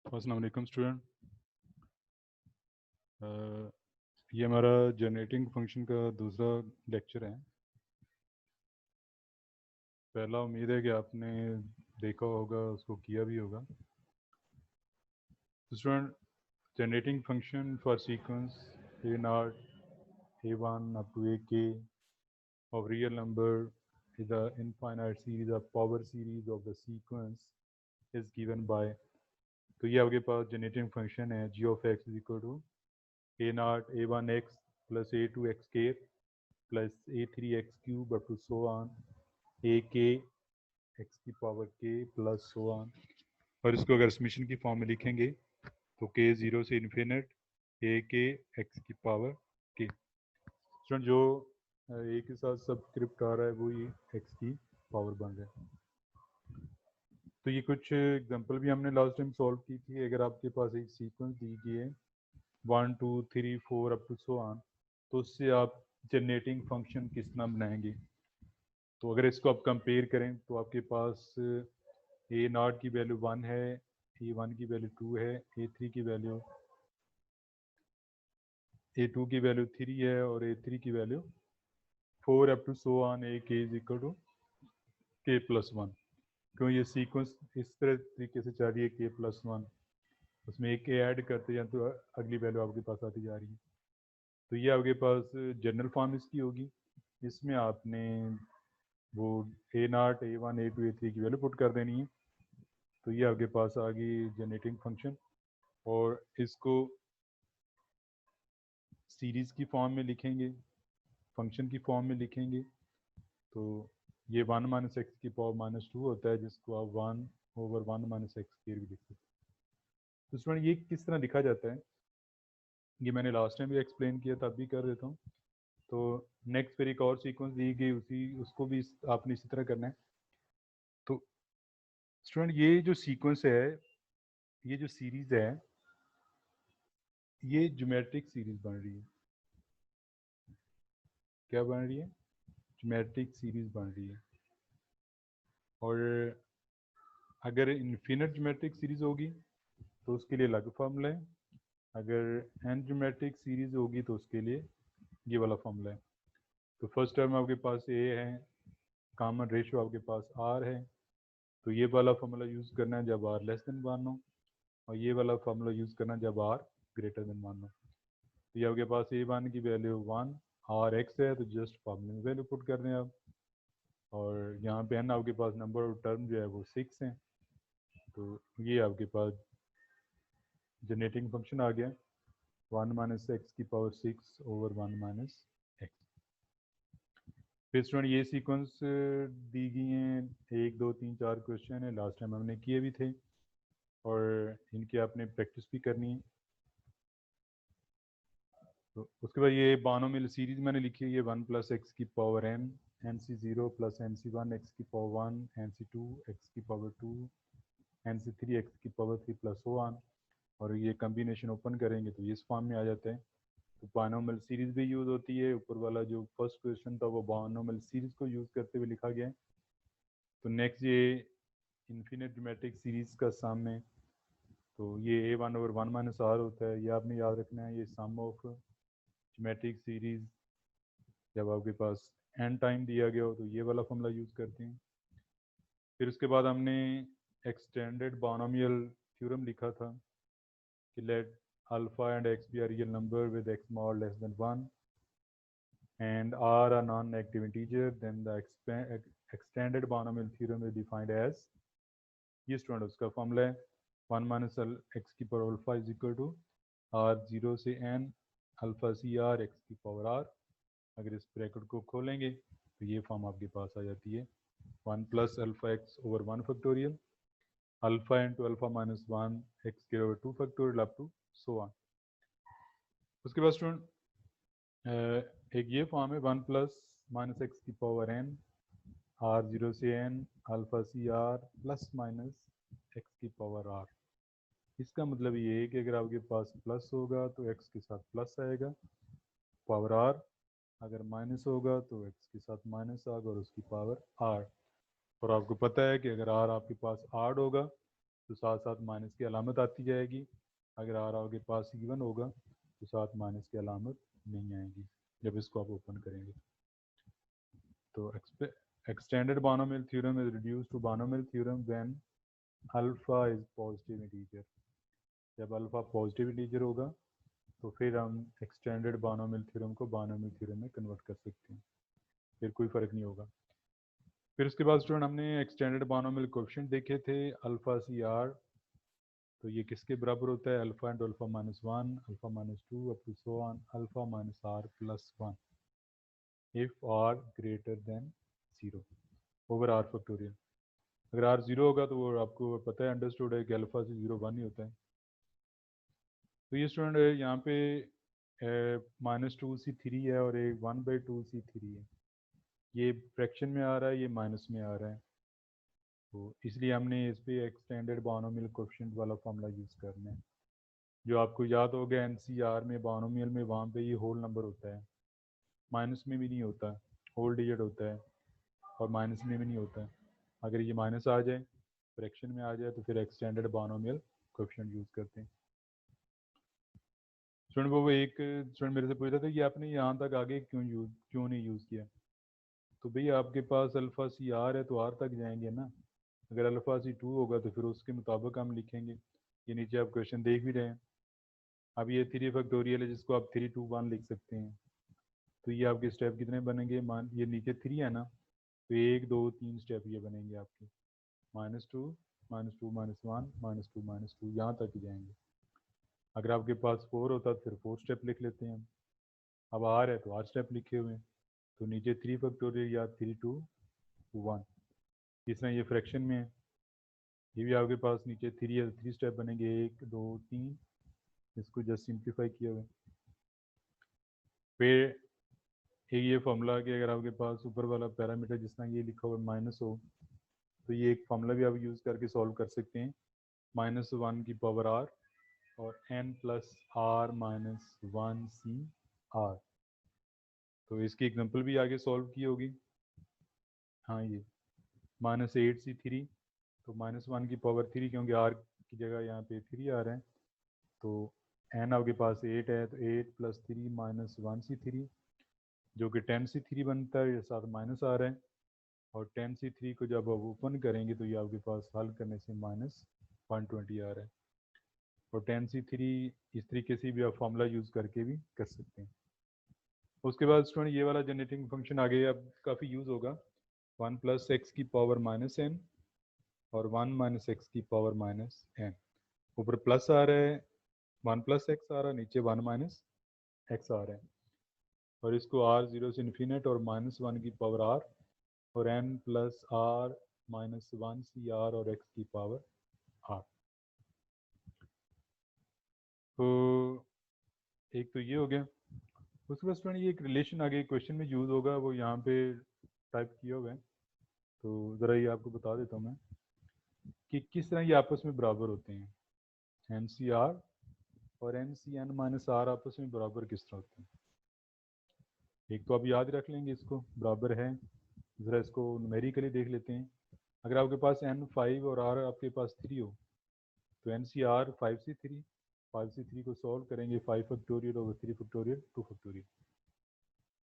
अस्सलाम वालेकुम स्टूडेंट। ये हमारा जनरेटिंग फंक्शन का दूसरा लेक्चर है। पहला उम्मीद है कि आपने देखा होगा, उसको किया भी होगा। तो student, generating function for sequence A not a1 up to ak of real number is the infinite series of power series of the sequence is given by। तो ये आपके पास जनरेटिंग फंक्शन है g of x is equal to a naught a1 x plus a2 x k plus a3 x cube up to so on a k x की power k plus so on. और इसको अगर summation की form में लिखेंगे तो k zero से infinite a k x की पावर k। स्टूडेंट, जो a के साथ सबस्क्रिप्ट आ रहा है वो ये x की पावर बन रहा है। तो ये कुछ एग्जांपल भी हमने लास्ट टाइम सॉल्व की थी। अगर आपके पास एक सीक्वेंस दी गई है 1 2 3 4 अप टू सो ऑन, तो उससे आप जनरेटिंग फंक्शन किस तरह बनाएंगे। तो अगर इसको आप कंपेयर करें तो आपके पास ए नॉट की वैल्यू 1 है, ए वन की वैल्यू 2 है, ए थ्री की वैल्यू ए टू की वैल्यू 3 है और ए थ्री की value 4 up to so on a k is equal to k plus one. क्यों ये सीक्वेंस इस तरह तरीके से चल रही है, के प्लस वन, उसमें एक के ऐड करते हैं तो अगली वैल्यू आपके पास आती जा रही है। तो ये आपके पास जनरल फॉर्म इसकी होगी। इसमें आपने वो a naught a one a two a three की वैल्यू पुट कर देनी है। तो ये आपके पास आ गई जनरेटिंग फंक्शन। और इसको सीरीज़ की फॉर्म में लिखेंगे, फंक्शन की फॉर्म में लिखेंगे तो ये 1 माइनस एक्स की पावर माइनस टू होता है, जिसको आप 1 ओवर 1 माइनस एक्स स्क्वायर भी लिख सकते हैं। तो स्टूडेंट, ये किस तरह लिखा जाता है ये मैंने लास्ट टाइम भी एक्सप्लेन किया था, अब भी कर देता हूँ। तो नेक्स्ट फिर एक और सीक्वेंस दी गई, उसको भी आपने इसी तरह करना है। तो स्टूडेंट, ये जो सीक्वेंस है, ये जो सीरीज़ है, ये ज्योमेट्रिक सीरीज़ बन रही है। क्या बन रही है? ज्योमेट्रिक सीरीज़ बन रही है। और अगर इन्फिनिट ज्योमेट्रिक सीरीज़ होगी तो उसके लिए अलग फार्मूला है। अगर एन ज्योमेट्रिक सीरीज़ होगी तो उसके लिए ये वाला फार्मूला है। तो फर्स्ट टर्म आपके पास ए है, कॉमन रेशियो आपके पास आर है। तो ये वाला फार्मूला यूज़ करना है जब आर लेस देन 1 हो, और ये वाला फार्मूला यूज़ करना है जब आर ग्रेटर देन 1 हो। तो ये आपके पास ए वन की वैल्यू 1, आर एक्स है, तो जस्ट फार्मूले में वैल्यू पुट कर दें आप। और यहाँ पे एन आपके पास नंबर ऑफ टर्म जो है वो 6 है। तो ये आपके पास जनरेटिंग फंक्शन आ गया 1 माइनस एक्स की पावर 6 ओवर 1 माइनस एक्स। फिर स्टूडेंट, ये सीक्वेंस दी गई हैं, 1 2 3 4 क्वेश्चन है, लास्ट टाइम हमने किए भी थे और इनकी आपने प्रैक्टिस भी करनी है। तो उसके बाद ये बानोमियल सीरीज मैंने लिखी है, ये 1 प्लस एक्स की power n c zero plus n c one x की power 1, n c two x की power 2, n c three x की पावर 3 प्लस सो ऑन। और ये कम्बिनेशन ओपन करेंगे तो ये इस फॉर्म में आ जाते हैं। तो बानोमियल सीरीज भी यूज़ होती है। ऊपर वाला जो फर्स्ट क्वेश्चन था वो बानोमियल सीरीज को यूज़ करते हुए लिखा गया है। तो नेक्स्ट ये इन्फिनिट ज्योमेट्रिक सीरीज का सम है। तो ये ए वन ओवर 1 माइनस आर होता है, ये आपने याद रखना है। ये सम ऑफ ज्योमेट्रिक सीरीज जब आपके पास एन टाइम दिया गया हो तो ये वाला फॉर्मूला यूज़ करते हैं। फिर उसके बाद हमने एक्सटेंडेड बानोमियल थ्योरम लिखा था कि let alpha and x be r real number with x small less than 1 and r a non-negative integer, then the extended binomial theorem is defined as, ये स्टूडेंट उसका फॉर्मूला है 1 माइनस एक्स की power alpha is equal to r zero से n alpha c r x की power r. अगर इस bracket को खोलेंगे तो ये फॉर्म आपके पास आ जाती है 1 plus alpha x over 1 factorial alpha into alpha minus 1 x के over 2 factorial up to so on. उसके बाद स्टूडेंट एक ये फॉर्म है 1 प्लस माइनस एक्स की पावर एन आर जीरो से n alpha c r plus minus x की power r. इसका मतलब ये है कि अगर आपके पास प्लस होगा तो एक्स के साथ प्लस आएगा पावर आर, अगर माइनस होगा तो एक्स के साथ माइनस आएगा और उसकी पावर आर। और आपको पता है कि अगर आर आपके पास आड होगा तो साथ साथ माइनस की अलामत आती जाएगी। अगर आर आपके पास इवन होगा तो साथ माइनस की अलामत नहीं आएगी जब इसको आप ओपन करेंगे। तो extended binomial theorem is reduced to binomial theorem when alpha is positive integer। जब अल्फा पॉजिटिव इंटीजर होगा तो फिर हम एक्सटेंडेड बायनोमियल थ्योरम को बायनोमियल थ्योरम में कन्वर्ट कर सकते हैं, फिर कोई फ़र्क नहीं होगा। फिर उसके बाद स्टूडेंट हमने एक्सटेंडेड बायनोमियल कोएफिशिएंट देखे थे अल्फा सी आर। तो ये किसके बराबर होता है? Alpha into alpha minus one, alpha minus two, up to so on alpha minus r plus one if r greater than zero over r factorial. अगर r zero होगा तो वो आपको पता है, अंडरस्टूड है कि अल्फा से जीरो वन ही होता है। तो ये स्टूडेंट यहाँ पे माइनस टू सी थ्री है और एक one by two C three है, ये फ्रैक्शन में आ रहा है, ये माइनस में आ रहा है। तो इसलिए हमने इस पर एक्सटेंडेड बायनोमियल कोएफिशिएंट वाला फॉर्मूला यूज़ करना है। जो आपको याद हो गया एनसीआर में बायनोमियल में, वहाँ पे ये होल नंबर होता है, माइनस में भी नहीं होता, होल डिजिट होता है और माइनस में भी नहीं होता है। अगर ये माइनस आ जाए, फ्रैक्शन में आ जाए, तो फिर एक्सटेंडेड बायनोमियल कोएफिशिएंट यूज़ करते हैं। स्टूडेंट वो एक स्टूडेंट मेरे से पूछ रहा था कि आपने यहाँ तक आगे क्यों नहीं यूज़ किया। तो भाई आपके पास अल्फ़ा सी आर है तो आर तक जाएंगे ना। अगर अल्फ़ा सी टू होगा तो फिर उसके मुताबिक हम लिखेंगे। ये नीचे आप क्वेश्चन देख भी रहे हैं। अब ये थ्री फैक्टोरियल है जिसको आप थ्री टू वन लिख सकते हैं। तो ये आपके स्टेप कितने बनेंगे? मान ये नीचे थ्री है ना, तो एक दो तीन स्टेप ये बनेंगे आपके, minus two minus two minus one minus two यहाँ तक ही जाएंगे। अगर आपके पास फोर होता तो फिर फोर स्टेप लिख लेते हैं हम। अब आर है तो आर स्टेप लिखे हुए हैं, तो नीचे थ्री फैक्टोरियल या थ्री टू वन। तीसरा ये फ्रैक्शन में है, ये भी आपके पास नीचे थ्री है, थ्री स्टेप बनेंगे, एक दो तीन, इसको जस्ट सिंप्लीफाई किया हुआ है। फिर एक ये फॉर्मूला कि अगर आपके पास ऊपर वाला पैरामीटर जिस तरह ये लिखा हुआ माइनस हो, तो ये एक फॉर्मूला भी आप यूज़ करके सॉल्व कर सकते हैं, माइनस वन की पावर आर और n plus r minus one C r. तो इसकी एग्जांपल भी आगे सॉल्व की होगी। हाँ, ये माइनस एट सी थ्री, तो माइनस वन की पावर थ्री, क्योंकि आर की जगह यहाँ पे थ्री आ रहा है, तो एन आपके पास एट है, तो eight plus three minus one C three, जो कि टेन सी थ्री बनता है, ये साथ माइनस आ रहा है। और टेन सी थ्री को जब आप ओपन करेंगे तो ये आपके पास हल करने से माइनस 120 आ रहा है। और टेन सी थ्री इस तरीके से भी आप फॉर्मूला यूज़ करके भी कर सकते हैं। उसके बाद स्टूडेंट ये वाला जनरेटिंग फंक्शन आगे अब काफ़ी यूज़ होगा, वन प्लस एक्स की पावर माइनस एन और वन माइनस एक्स की पावर माइनस एन। ऊपर प्लस आ रहा है, वन प्लस एक्स आ रहा है, नीचे वन माइनस एक्स आ रहा है। और इसको आर जीरो से इन्फिनिट और माइनस वन की पावर आर और n plus r minus one C r और एक्स की पावर आर। तो एक तो ये हो गया। उसके बाद स्टूडेंट ये एक रिलेशन आगे क्वेश्चन में यूज़ होगा, वो यहाँ पे टाइप किया हुआ है, तो ज़रा ये आपको बता देता हूँ मैं कि किस तरह ये आपस में बराबर होते हैं। एन सी आर और n C n minus r आपस में बराबर किस तरह होते हैं? एक तो आप याद रख लेंगे इसको, बराबर है। ज़रा इसको न्यूमेरिकली देख लेते हैं। अगर आपके पास एन फाइव और आर आपके पास थ्री हो, तो n C r five C three, five C three को सॉल्व करेंगे, five factorial over three factorial two factorial.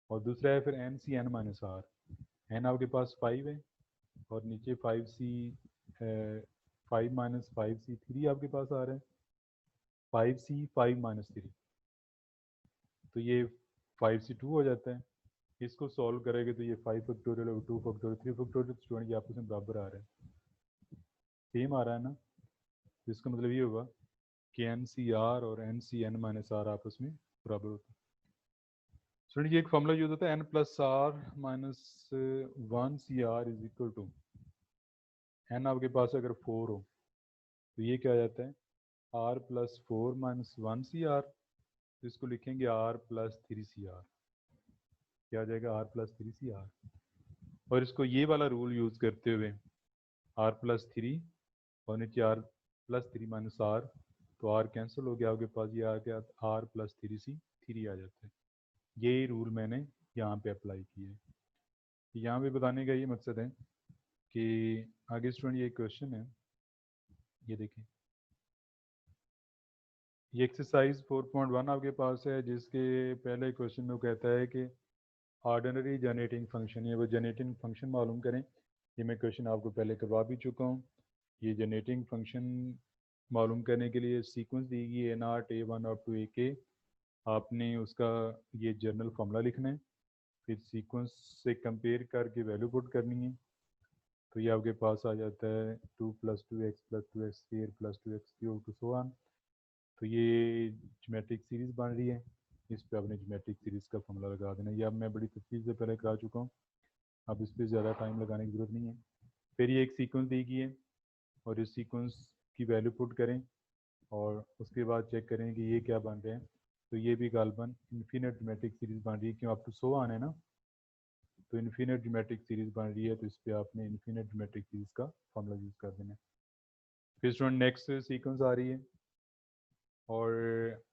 और दूसरा है फिर n C n minus r, n आपके पास फाइव है और नीचे five C five minus five C three आपके पास आ रहा है, five C five minus three, तो ये फाइव सी टू हो जाता है। इसको सॉल्व करेंगे तो ये फाइव फैक्टोरियल और two factorial three factorial student ये आपस में बराबर आ रहा है, सेम आ रहा है ना। तो इसका मतलब ये होगा कि एन सी आर और n C n minus r आपस में बराबर होता है। स्टूडेंट ये एक फॉर्मूला यूज होता है, n plus r minus one C r is equal to, n आपके पास अगर फोर हो तो ये क्या आ जाता है, r plus four minus one C r, तो इसको लिखेंगे r plus three C r. क्या आ जाएगा? R plus three C r. और इसको ये वाला रूल यूज़ करते हुए आर प्लस थ्री और नीचे r plus three minus r, तो आर कैंसिल हो गया, आपके पास ये आ गया r plus three c three आ जाता है। यही रूल मैंने यहाँ पे अप्लाई किया है। यहाँ पे बताने का ये मकसद है कि आगे स्टूडेंट ये क्वेश्चन है ये देखें, ये एक्सरसाइज 4.1 आपके पास है, जिसके पहले क्वेश्चन में वो कहता है कि ऑर्डिनरी जनरेटिंग फंक्शन, ये वो जनरेटिंग फंक्शन मालूम करें। ये मैं क्वेश्चन आपको पहले करवा भी चुका हूँ। ये जनरेटिंग फंक्शन मालूम करने के लिए सीक्वेंस दी गई है not A1 up to AK। आपने उसका ये जर्नल फार्मूला लिखना है, फिर सीक्वेंस से कंपेयर करके वैल्यू पुट करनी है। तो ये आपके पास आ जाता है 2 + 2x + 2x² + 2x³ to so on. तो ये ज्योमेट्रिक सीरीज़ बन रही है। इस पे आपने ज्योमेट्रिक सीरीज़ का फॉर्मूला लगा देना। ये अब मैं बड़ी तफसील से पहले करा चुका हूँ, अब इस पर ज़्यादा टाइम लगाने की ज़रूरत नहीं है। फिर ये एक सीक्वेंस दी गई है और इस सीक्वेंस की वैल्यू पुट करें और उसके बाद चेक करें कि ये क्या बन रहे हैं। तो ये भी गालबन इन्फिनिट ज्योमेट्रिक सीरीज़ बन रही है, क्यों, आप तो सो आने ना, तो इन्फिनिट ज्योमेट्रिक सीरीज़ बन रही है, तो इस पर आपने इन्फिनिट ज्योमेट्रिक सीरीज़ का फॉर्मूला यूज़ कर देना है। फिर स्टूडेंट नेक्स्ट सीक्वेंस आ रही है और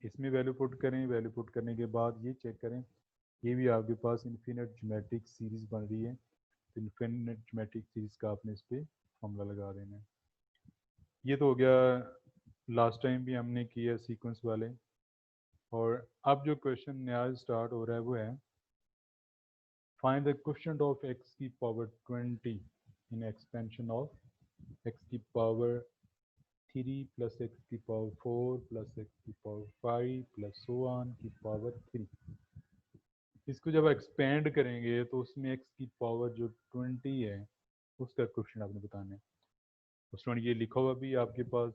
इसमें वैल्यू पुट करें। वैल्यू पुट करने के बाद ये चेक करें, ये भी आपके पास इन्फिनिट ज्योमेट्रिक सीरीज़ बन रही है, तो इन्फिनिट ज्योमेट्रिक सीरीज़ का आपने इस पर फॉर्मूला लगा देना है। ये तो हो गया, लास्ट टाइम भी हमने किया सीक्वेंस वाले। और अब जो क्वेश्चन नया स्टार्ट हो रहा है वो है find the coefficient of x की power 20 in expansion of x की पावर 3 + x की पावर 4 + x की पावर 5 + सो ऑन की पावर 3। इसको जब एक्सपेंड करेंगे तो उसमें x की पावर जो 20 है उसका कोएफिशिएंट आपने बताना है। तो ये लिखा हुआ भी आपके पास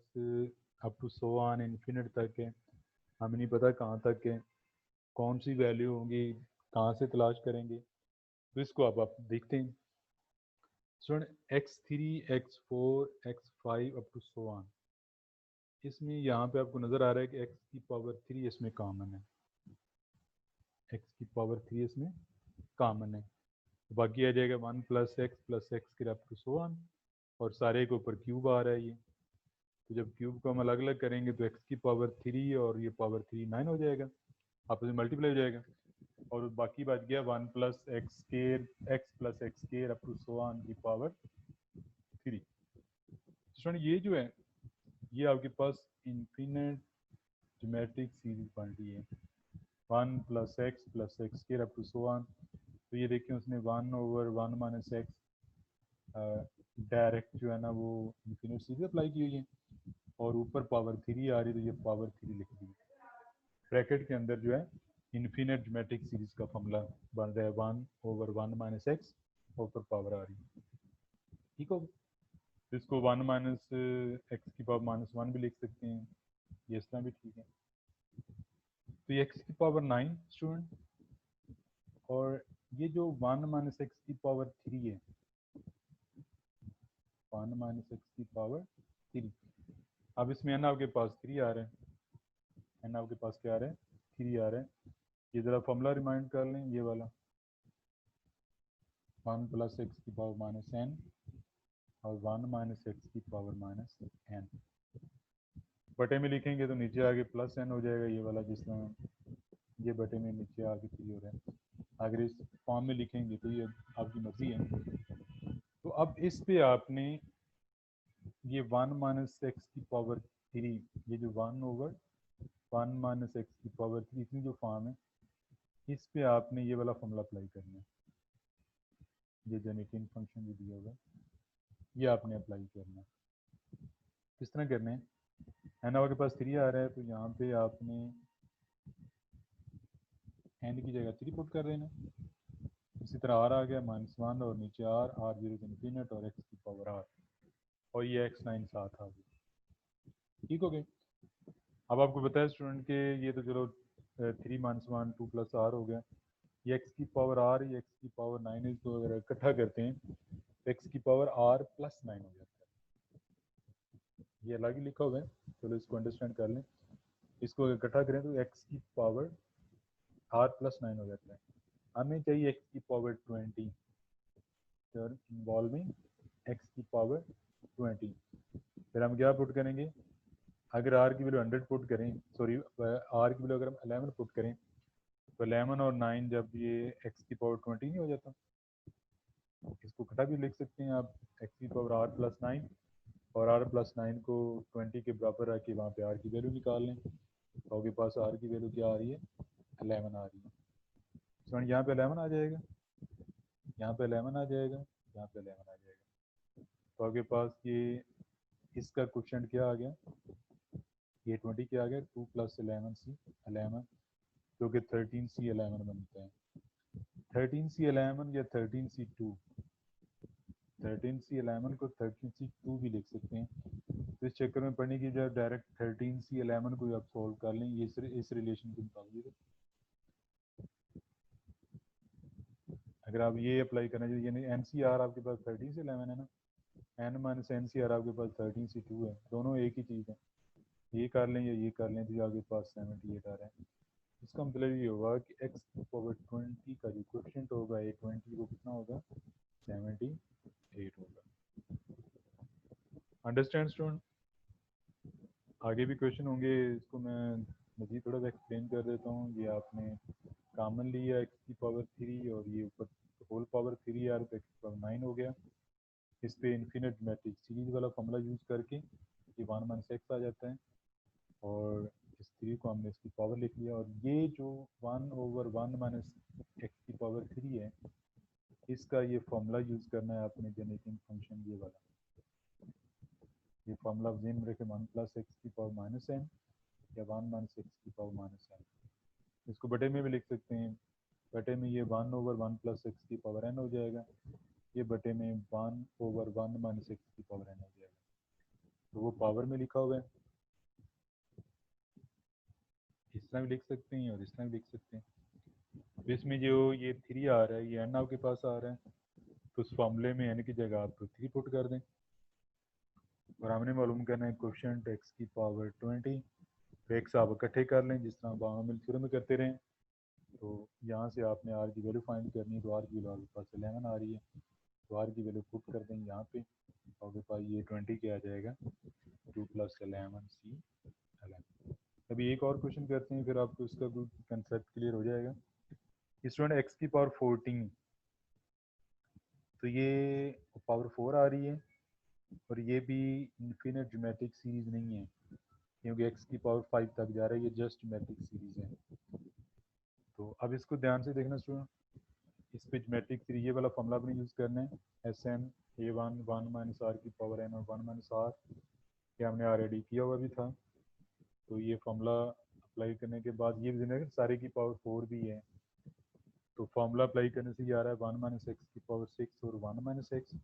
up to so on infinite तक है। हमें नहीं पता कहाँ तक है, कौन सी वैल्यू होंगी, कहाँ से तलाश करेंगे, तो इसको आप देखते हैं। Student x3 x4 x5 up to so on, इसमें यहाँ पे आपको नज़र आ रहा है कि x की पावर 3 इसमें कॉमन है, x की पावर 3 इसमें कॉमन है। तो बाकी आ जाएगा 1 + x के अप टू सो ऑन, और सारे के ऊपर क्यूब आ रहा है ये। तो जब क्यूब को हम अलग अलग करेंगे तो x की पावर 3 और ये पावर 3 9 हो जाएगा, आपस में मल्टीप्लाई हो जाएगा, और बाकी बच गया 1 + x² up to so on की पावर 3। स्टूडेंट ये जो है ये आपके पास इन्फिनिट ज्योमेट्रिक सीरीज बन रही है, 1 + x up to so on. तो ये देखिए उसने 1/1 - x डायरेक्ट जो है ना वो इन्फिनिट सीरीज अप्लाई की हुई है, और ऊपर पावर 3 आ रही है, तो ये पावर 3 लिख दी। ब्रैकेट के अंदर जो है इन्फिनिट ज्योमेट्रिक सीरीज का फॉर्मूला बन रहा है 1/1 - x, ऊपर पावर आ रही है। ठीक हो, इसको 1 - x की पावर -1 भी लिख सकते हैं, ये इस तरह भी ठीक है। तो ये x की पावर 9 स्टूडेंट, और ये जो 1 - x की पावर 3 है, 1 - x की पावर 3, अब इसमें n आपके पास 3 आ रहे हैं, n आपके पास क्या आ रहा है, 3 आ रहे हैं। ये ज़रा फॉर्मूला रिमाइंड कर लें, ये वाला 1 + x की पावर -n और 1 - x की पावर -n। बटे में लिखेंगे तो नीचे आगे +n हो जाएगा, ये वाला जिस तरह ये बटे में नीचे आगे 3 हो रहा है। अगर इस फॉर्म में लिखेंगे तो ये आपकी मर्जी है। तो अब इस पे आपने ये 1 - x की पावर 3, ये जो 1/1 - x की पावर 3 इतनी जो फॉर्म है, इस पे आपने ये वाला फॉर्मूला अप्लाई करना है। ये जनरेटिंग फंक्शन जो दिया होगा ये आपने अप्लाई करना है। किस तरह करना है, एन आपके पास 3 आ रहा है, तो यहाँ पे आपने एन की जगह 3 पुट कर देना। इसी तरह आर आ गया -1 और नीचे आर 0 इन्फिनिट और x की पावर r, और ये x9 साथ आ गया। ठीक हो गया। अब आपको पता है स्टूडेंट के ये तो चलो 3 - 1 2 + r हो गया, ये x की पावर r, ये x की पावर 9 इसको अगर इकट्ठा करते हैं तो x की पावर r + 9 हो जाता है। ये अलग ही लिखा हुआ है, चलो इसको अंडरस्टैंड कर लें। इसको अगर इकट्ठा करें तो x की पावर r + 9 हो जाता है। हमें चाहिए x की पावर 20, तो इन्वॉल्विंग x की पावर 20। फिर हम क्या पुट करेंगे, अगर r की वैल्यू 100 पुट करें, सॉरी r की वैल्यू अगर हम 11 पुट करें तो 11 और 9 जब ये x की पावर 20 नहीं हो जाता, इसको इकट्ठा भी लिख सकते हैं आप, x की पावर r + 9 और r प्लस 9 को 20 के बराबर रख के वहाँ पे r की वैल्यू निकाल लें। तो आपके पास r की वैल्यू क्या आ रही है, 11 आ रही है। स्टूडेंट यहाँ पे 11 आ जाएगा, यहाँ पे 11 आ जाएगा, यहाँ पे 11 आ जाएगा। तो आपके पास ये इसका क्वेश्चन क्या आ गया, ये 20 क्या आ गया, 2 + 11c 11, जो कि 13c11 बनता है। 13c11 या 13c2, 13c11 को 13c2 भी लिख सकते हैं। तो इस चक्कर में पढ़ने की जब डायरेक्ट 13c11 को आप सॉल्व कर लें ये इस रिलेशन के मुताबिक। अगर आप ये अप्लाई करना चाहिए, यानी NCR आपके पास 13c11 है ना, N माइनस NCR आपके पास 13c2 है, दोनों एक ही चीज़ है। ये कर लें या ये कर लें तो आपके पास 78 आ रहा है। इसका मतलब ये होगा कि x पावर 20 का जो कोएफिशिएंट होगा ये 20 को कितना होगा, 78 होगा। Understand student? आगे भी क्वेश्चन होंगे, इसको मैं मज़ीद थोड़ा सा एक्सप्लेन कर देता हूँ। ये आपने कॉमन लिया x की पावर 3 और ये ऊपर होल पावर 3 यार तो x की पावर 9 हो गया। इस पे इन्फिनिट मैट्रिक सीरीज वाला फॉर्मूला यूज़ करके ये 1 माइनस एक्स आ जाता है और इस 3 को हमने इसकी पावर लिख लिया। और ये जो 1/1 माइनस एक्स की पावर 3 है, इसका ये फॉर्मूला यूज़ करना है आपने जनरेटिंग फंक्शन ये वाला। ये फॉर्मूला ज़हन में रखें, 1 + x की पावर -n या 1 - x की पावर -n। इसको बटे में भी लिख सकते हैं, बटे में ये 1/1 + x की पावर n हो जाएगा, ये बटे में 1/1 - x की पावर n हो जाएगा। तो वो पावर में लिखा हुआ है, इस तरह भी लिख सकते हैं और इस तरह भी लिख सकते हैं। तो इसमें जो ये 3 आ रहा है ये n आपके पास आ रहा है, तो उस फॉर्मूले में n की जगह आप 3 पुट कर दें और हमने मालूम करना है कोएफिशिएंट x की पावर 20। तो x आप इकट्ठे कर लें जिस तरह बाइनोमियल थ्योरम में करते रहें। तो यहाँ से आपने r की वैल्यू फाइंड करनी है, तो r की वैल्यू आपके पास 11 आ रही है, तो r की वैल्यू पुट कर देंगे यहाँ पे, आपके पास ये 20 क्या आ जाएगा, 2 + 11c11। अभी एक और क्वेश्चन करते हैं, फिर आपको इसका कोई कंसेप्ट क्लियर हो जाएगा। स्टूडेंट x की पावर 14, तो ये पावर 4 आ रही है और ये भी इन्फिनिट ज्योमेट्रिक सीरीज नहीं है, क्योंकि x की पावर 5 तक जा रहा है, ये जस्ट ज्योमेट्रिक सीरीज है। तो अब इसको ध्यान से देखना स्टूडेंट, इस पे ज्योमेट्रिक सीरीज ये वाला फॉर्मूला अपने यूज़ करना है, Sn a1 1 माइनस r की पावर n और 1 माइनस r, ये हमने ऑलरेडी किया हुआ भी था। तो ये फॉर्मूला अप्लाई करने के बाद ये भी सारे की पावर 4 भी है, तो फॉर्मूला अप्लाई करने से ये आ रहा है 1 - x की पावर 6 और 1 - x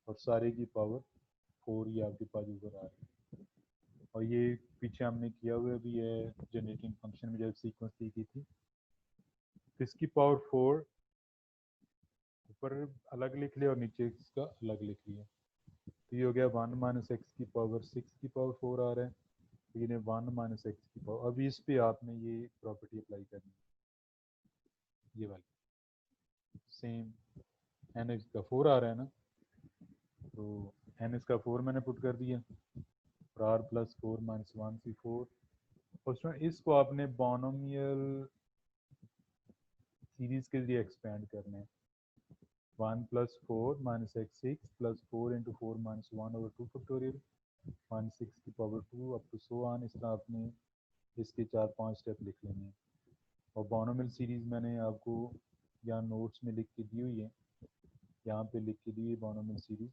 और सारे की पावर 4 ये आपके पास ऊपर आ रही है। और ये पीछे हमने किया हुआ भी है जनरेटिंग फंक्शन में जब सीक्वेंस की थी। तो इसकी पावर 4 ऊपर अलग लिख लिया और नीचे इसका अलग लिख लिया, तो ये हो गया 1 - x की पावर 6 की पावर 4 आ रहा है, तो ये 1 - x की पावर। अभी इस पे आपने ये प्रॉपर्टी अप्लाई करनी है, ये वाली सेम n इसका 4 आ रहा है ना, तो n इसका 4 मैंने पुट कर दिया और r + 4 - 1c4। उसमें इसको आपने बाइनोमियल सीरीज के लिए एक्सपेंड करना है, 1 + 4 - x 6 + 4 × 4 - 1/2 फैक्टोरियल 6 की power 2 up to so on. इस तरह आपने इसके 4-5 स्टेप लिख लेने हैं। और बाइनोमियल सीरीज मैंने आपको यहाँ नोट्स में लिख के दी हुई है, यहाँ पे लिख के दी है बाइनोमियल सीरीज।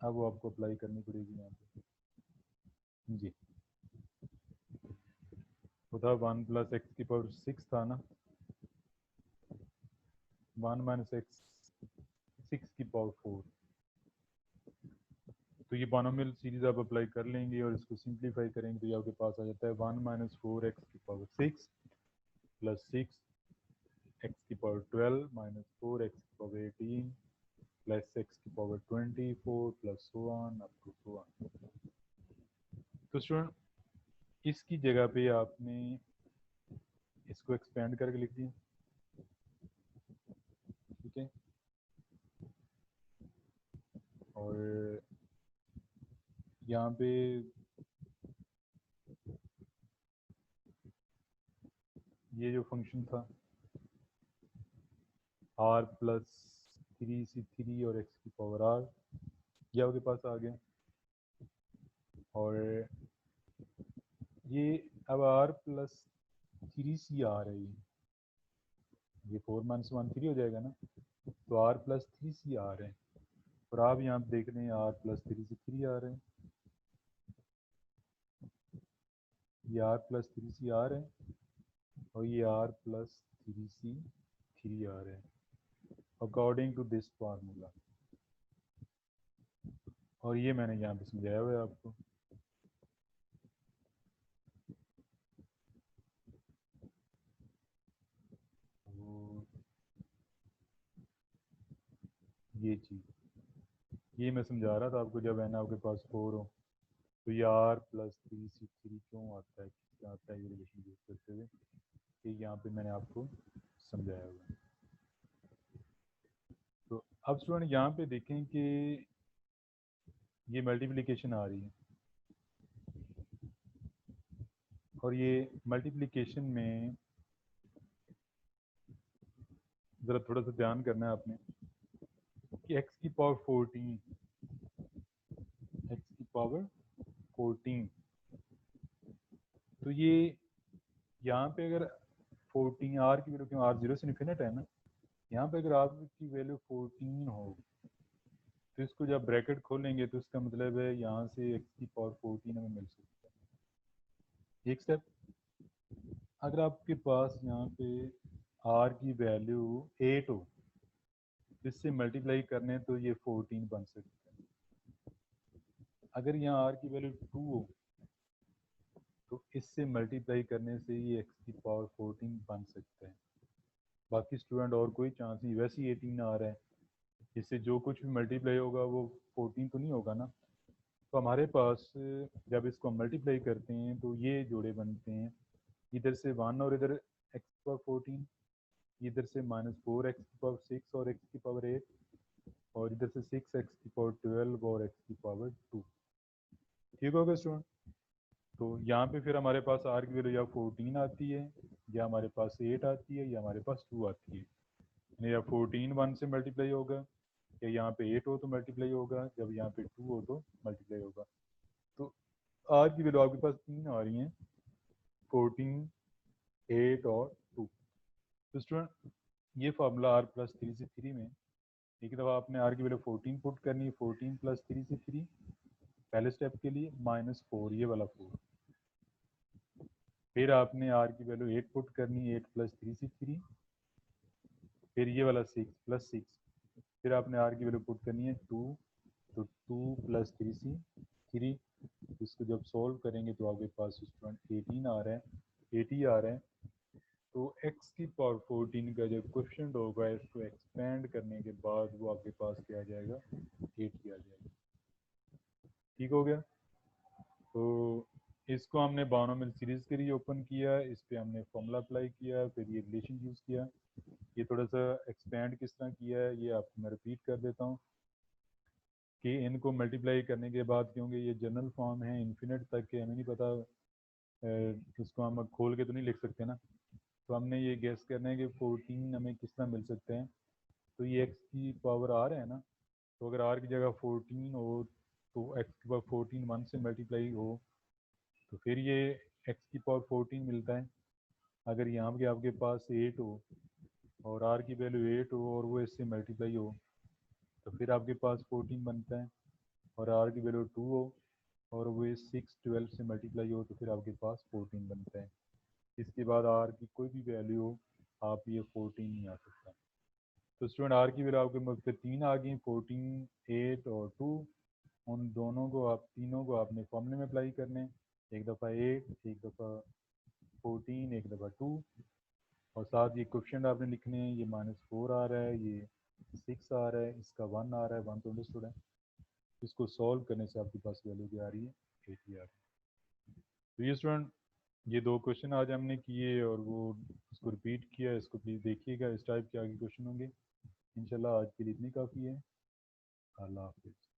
अब वो आपको अप्लाई करनी पड़ेगी यहाँ पे जी। वो था 1 + x की पावर 6 था ना, 1 - x 6 की पावर 4। तो ये बाइनोमियल सीरीज आप अप्लाई कर लेंगे और इसको सिंप्लीफाई करेंगे तो ये आपके पास आ जाता है 1 - 4x की पावर 6 + 6 x की पावर 12 - 4x की पावर 18 + x की power 24 + so on up to so on। तो स्टूडेंट इसकी जगह पे आपने इसको एक्सपेंड करके लिख दिया, ठीक है। और यहाँ पे ये जो फंक्शन था आर प्लस 3C3 और एक्स की पावर आर, ये आपके पास आ गया। और ये अब आर प्लस 3C आर है, ये 4 - 1 3 हो जाएगा ना, तो आर प्लस 3C आर है। और आप यहाँ पे देख रहे हैं आर प्लस 3C3 आ रहे हैं, ये आर प्लस 3C आर है और ये आर प्लस 3C3 आर है अकॉर्डिंग टू दिस फार्मूला। और ये मैंने यहाँ पे समझाया हुआ है आपको। तो ये चीज़ ये मैं समझा रहा था आपको, जब एन आपके पास 4 हो तो ये आर प्लस 3C3 क्यों आता है, किससे आता है, ये रिलेशन यूज करते हुए, कि यहाँ पे मैंने आपको समझाया हुआ है। तो अब स्टूडेंट यहाँ पे देखें कि ये मल्टीप्लिकेशन आ रही है और ये मल्टीप्लिकेशन में ज़रा थोड़ा सा ध्यान करना है आपने कि x की पावर 14, x की पावर 14, तो ये यहाँ पे अगर 14 आर की वैल्यू, क्यों आर 0 से इन्फिनिट है ना, यहाँ पे अगर आर की वैल्यू 14 हो तो इसको जब ब्रैकेट खोलेंगे तो इसका मतलब है यहाँ से x की पावर 14 हमें मिल सकता है। एक स्टेप, अगर आपके पास यहाँ पे r की वैल्यू 8 हो तो इससे मल्टीप्लाई करने तो ये 14 बन सकता है। अगर यहाँ r की वैल्यू 2 हो तो इससे मल्टीप्लाई करने से ये x की पावर 14 बन सकता है। बाकी स्टूडेंट और कोई चांस नहीं, वैसे ही 18 आ रहा है, इससे जो कुछ भी मल्टीप्लाई होगा वो 14 तो नहीं होगा ना। तो हमारे पास जब इसको हम मल्टीप्लाई करते हैं तो ये जोड़े बनते हैं, इधर से 1 और इधर x की पावर 14, इधर से -4 x की पावर 6 और x की पावर 8, और इधर से 6 x की पावर 12 और x की पावर 2। ठीक होगा स्टूडेंट। तो यहाँ पे फिर हमारे पास r की वैल्यू या 14 आती है, या हमारे पास 8 आती है, या हमारे पास 2 आती है। यानी या 14 1 से मल्टीप्लाई होगा, या यहाँ पे 8 हो तो मल्टीप्लाई होगा, जब यहाँ पे 2 हो तो मल्टीप्लाई होगा। तो r की वैल्यू आपके पास 3 आ रही हैं, 14, 8 और 2। तो स्टूडेंट ये फार्मूला r प्लस 3C3 में एक दफ़ा आपने r की वैल्यू 14 पुट करनी है, 14 प्लस 3C3 पहले स्टेप के लिए, -4 ये वाला 4, फिर आपने r की वैल्यू 8 पुट करनी है, 8 प्लस 3C3, फिर ये वाला 6 प्लस 6, फिर आपने r की वैल्यू पुट करनी है 2, तो 2 प्लस 3C3, इसको जब सॉल्व करेंगे तो आपके पास स्टूडेंट 18 आ रहा है, 80 आ रहा है। तो x की पावर 14 का जो क्वेश्चन होगा इसको एक्सपेंड करने के बाद वो आपके पास क्या आ जाएगा, 80 आ जाएगा। ठीक हो गया। तो इसको हमने बायनोमियल सीरीज के लिए ओपन किया, इस पे हमने फॉर्मूला अप्लाई किया, फिर ये रिलेशन यूज़ किया। ये थोड़ा सा एक्सपेंड किस तरह किया है ये आपको मैं रिपीट कर देता हूँ कि इनको मल्टीप्लाई करने के बाद, क्योंकि ये जनरल फॉर्म है इन्फिनिट तक के, हमें नहीं पता इसको हम खोल के तो नहीं लिख सकते ना, तो हमने ये गैस करना है कि 14 हमें किस तरह मिल सकते हैं। तो ये x की पावर r है ना, तो अगर r की जगह 14 हो तो x की पावर 14 1 से मल्टीप्लाई हो तो फिर ये x की पावर 14 मिलता है। अगर यहाँ पे आपके पास 8 हो और r की वैल्यू 8 हो और वो इससे मल्टीप्लाई हो तो फिर आपके पास 14 बनता है, और r की वैल्यू 2 हो और वो 6 12 से मल्टीप्लाई हो तो फिर आपके पास 14 बनता है। इसके बाद r की कोई भी वैल्यू हो आप ये 14 नहीं आ सकता। तो स्टूडेंट r की वैल्यू आपके मुझसे 3 आ गई, 14, 8 और 2। उन दोनों को आप तीनों को आपने फॉर्मूले में अप्लाई करने, एक दफ़ा 8, एक दफ़ा 14, एक दफ़ा 2, और साथ ये क्वेश्चन आपने लिखने हैं, ये -4 आ रहा है, ये 6 आ रहा है, इसका 1 आ रहा है, 1 तो अंडरस्टूड है। इसको सॉल्व करने से आपके पास वैल्यू क्या आ रही है, 80 आ रही है। तो ये स्टूडेंट ये 2 क्वेश्चन आज हमने किए और वो इसको रिपीट किया, इसको प्लीज़ देखिएगा, इस टाइप के आगे क्वेश्चन होंगे। इंशाल्लाह आज के लिए इतनी काफ़ी है। अल्लाह हाफिज़।